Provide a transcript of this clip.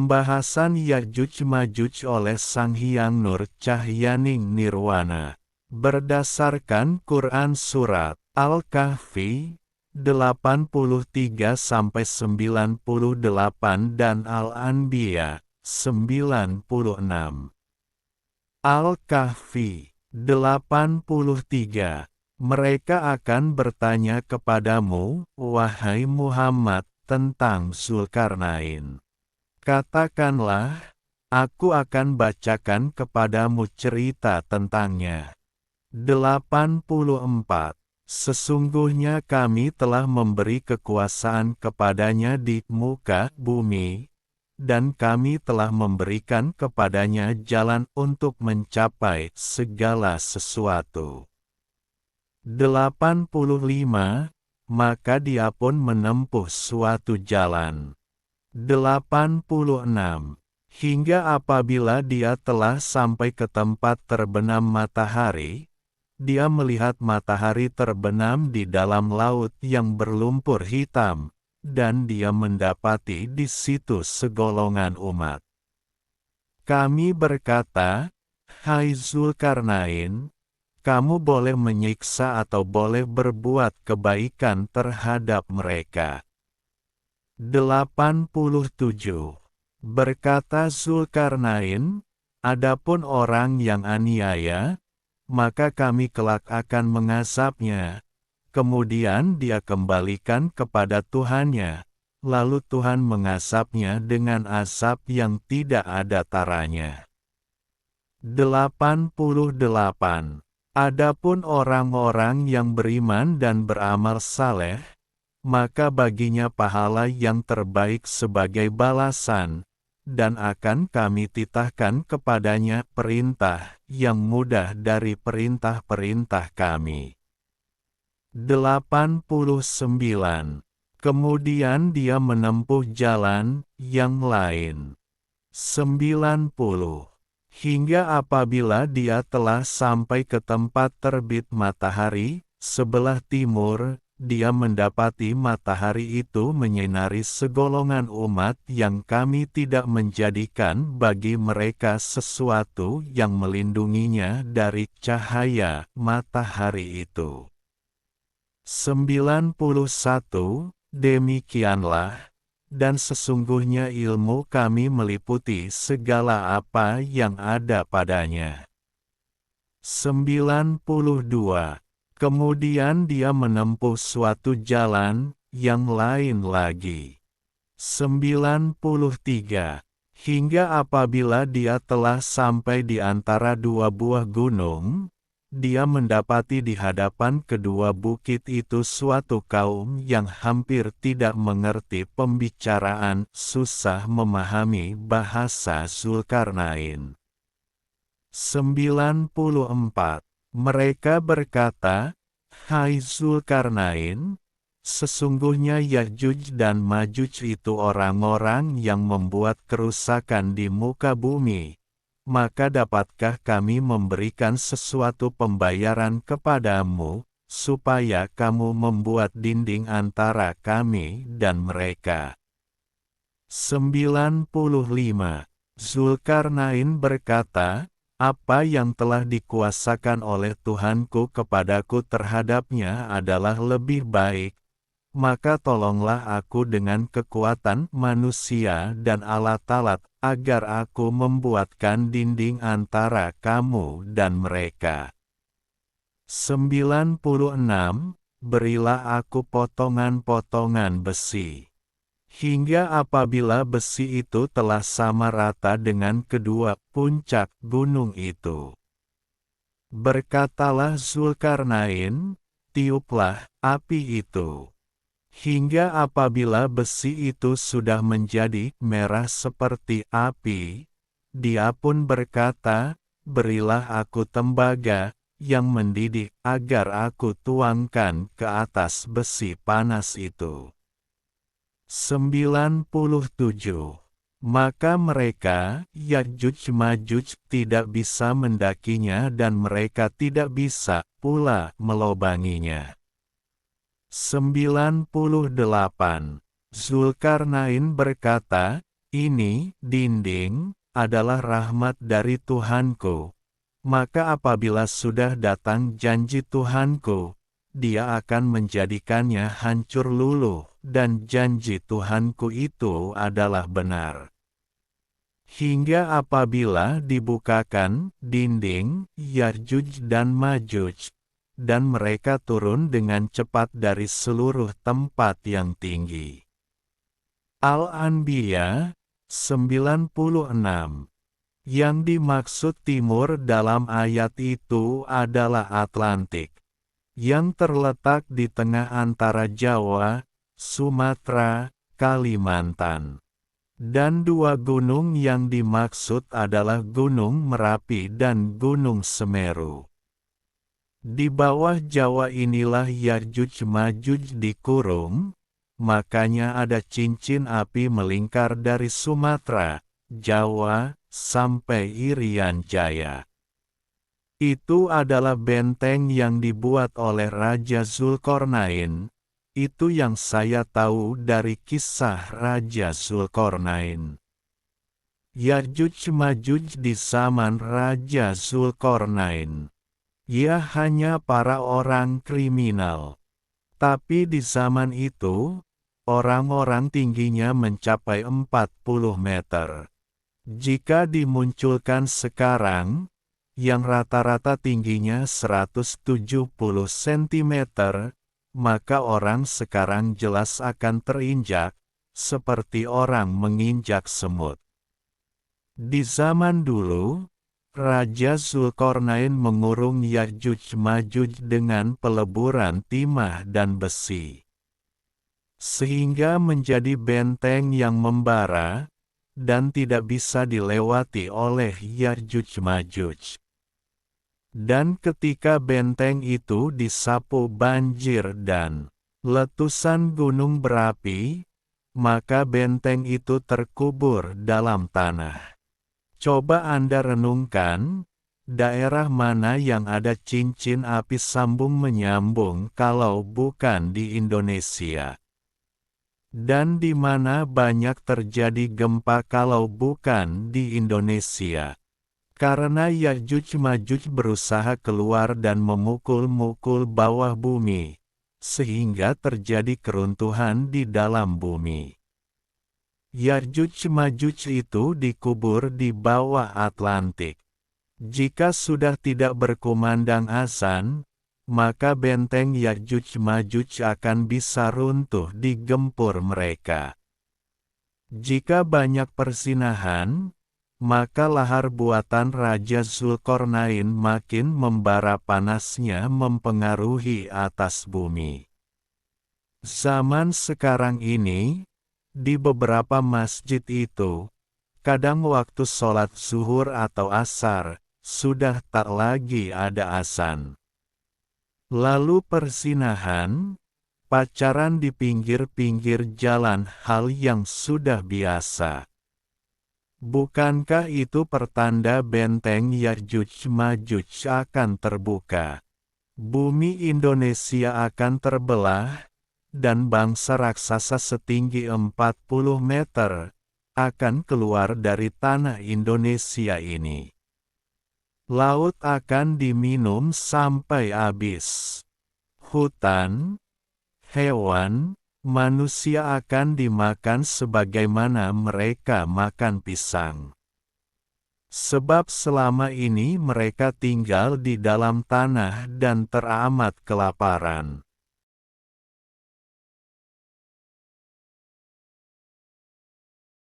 Pembahasan Yajuj Majuj oleh Sang Hyang Nur Cahyaning Nirwana. Berdasarkan Quran Surat Al-Kahfi 83-98 dan Al-Anbiya 96. Al-Kahfi 83. Mereka akan bertanya kepadamu, wahai Muhammad, tentang Zulkarnain. Katakanlah, aku akan bacakan kepadamu cerita tentangnya. 84. Sesungguhnya kami telah memberi kekuasaan kepadanya di muka bumi, dan kami telah memberikan kepadanya jalan untuk mencapai segala sesuatu. 85. Maka dia pun menempuh suatu jalan. 86. Hingga apabila dia telah sampai ke tempat terbenam matahari, dia melihat matahari terbenam di dalam laut yang berlumpur hitam, dan dia mendapati di situ segolongan umat. Kami berkata, hai Zulkarnain, kamu boleh menyiksa atau boleh berbuat kebaikan terhadap mereka. 87. Berkata Zulkarnain, adapun orang yang aniaya, maka kami kelak akan mengazabnya, kemudian dia kembalikan kepada Tuhannya, lalu Tuhan mengazabnya dengan azab yang tidak ada taranya. 88. Adapun orang-orang yang beriman dan beramal saleh, maka baginya pahala yang terbaik sebagai balasan, dan akan kami titahkan kepadanya perintah yang mudah dari perintah-perintah kami. 89. Kemudian dia menempuh jalan yang lain. 90. Hingga apabila dia telah sampai ke tempat terbit matahari, sebelah timur, dia mendapati matahari itu menyinari segolongan umat yang kami tidak menjadikan bagi mereka sesuatu yang melindunginya dari cahaya matahari itu. 91. Demikianlah, dan sesungguhnya ilmu kami meliputi segala apa yang ada padanya. 92. Kemudian dia menempuh suatu jalan yang lain lagi. 93. Hingga apabila dia telah sampai di antara dua buah gunung, dia mendapati di hadapan kedua bukit itu suatu kaum yang hampir tidak mengerti pembicaraan, susah memahami bahasa Zulkarnain. 94. Mereka berkata, hai Zulkarnain, sesungguhnya Yajuj dan Majuj itu orang-orang yang membuat kerusakan di muka bumi. Maka dapatkah kami memberikan sesuatu pembayaran kepadamu, supaya kamu membuat dinding antara kami dan mereka? 95. Zulkarnain berkata, apa yang telah dikuasakan oleh Tuhanku kepadaku terhadapnya adalah lebih baik, maka tolonglah aku dengan kekuatan manusia dan alat-alat, agar aku membuatkan dinding antara kamu dan mereka. 96. Berilah aku potongan-potongan besi. Hingga apabila besi itu telah sama rata dengan kedua puncak gunung itu. Berkatalah Zulkarnain, tiuplah api itu. Hingga apabila besi itu sudah menjadi merah seperti api, dia pun berkata, berilah aku tembaga yang mendidih agar aku tuangkan ke atas besi panas itu. 97. Maka mereka, Yajuj Majuj, tidak bisa mendakinya dan mereka tidak bisa pula melobanginya. 98. Zulkarnain berkata, Ini, dinding, adalah rahmat dari Tuhanku. Maka apabila sudah datang janji Tuhanku, Dia akan menjadikannya hancur luluh, dan janji Tuhanku itu adalah benar. Hingga apabila dibukakan dinding Yarjuj dan Majuj, dan mereka turun dengan cepat dari seluruh tempat yang tinggi. Al-Anbiya 96. Yang dimaksud timur dalam ayat itu adalah Atlantik, yang terletak di tengah antara Jawa, Sumatera, Kalimantan. Dan dua gunung yang dimaksud adalah Gunung Merapi dan Gunung Semeru. Di bawah Jawa inilah Yarjuj Majuj dikurung, makanya ada cincin api melingkar dari Sumatera, Jawa, sampai Irian Jaya. Itu adalah benteng yang dibuat oleh Raja Zulkarnain. Itu yang saya tahu dari kisah Raja Zulkarnain. Yarjuj Majuj di zaman Raja Zulkarnain. Ia hanya para orang kriminal. Tapi di zaman itu, orang-orang tingginya mencapai 40 meter. Jika dimunculkan sekarang, yang rata-rata tingginya 170 cm, maka orang sekarang jelas akan terinjak, seperti orang menginjak semut. Di zaman dulu, Raja Zulkarnain mengurung Yarjuj Majuj dengan peleburan timah dan besi, sehingga menjadi benteng yang membara, dan tidak bisa dilewati oleh Yarjuj Majuj. Dan ketika benteng itu disapu banjir dan letusan gunung berapi, maka benteng itu terkubur dalam tanah. Coba Anda renungkan, daerah mana yang ada cincin api sambung-menyambung kalau bukan di Indonesia? Dan di mana banyak terjadi gempa kalau bukan di Indonesia? Karena Yarjuj Majuj berusaha keluar dan memukul-mukul bawah bumi, sehingga terjadi keruntuhan di dalam bumi. Yarjuj Majuj itu dikubur di bawah Atlantik. Jika sudah tidak berkumandang azan, maka benteng Yarjuj Majuj akan bisa runtuh di gempur mereka. Jika banyak persinahan, maka lahar buatan Raja Zulkarnain makin membara panasnya mempengaruhi atas bumi. Zaman sekarang ini, di beberapa masjid itu, kadang waktu sholat zuhur atau asar, sudah tak lagi ada azan. Lalu persinahan, pacaran di pinggir-pinggir jalan hal yang sudah biasa. Bukankah itu pertanda benteng Yarjuj Majuj akan terbuka? Bumi Indonesia akan terbelah, dan bangsa raksasa setinggi 40 meter, akan keluar dari tanah Indonesia ini. Laut akan diminum sampai habis. Hutan, hewan, manusia akan dimakan sebagaimana mereka makan pisang. Sebab selama ini mereka tinggal di dalam tanah dan teramat kelaparan.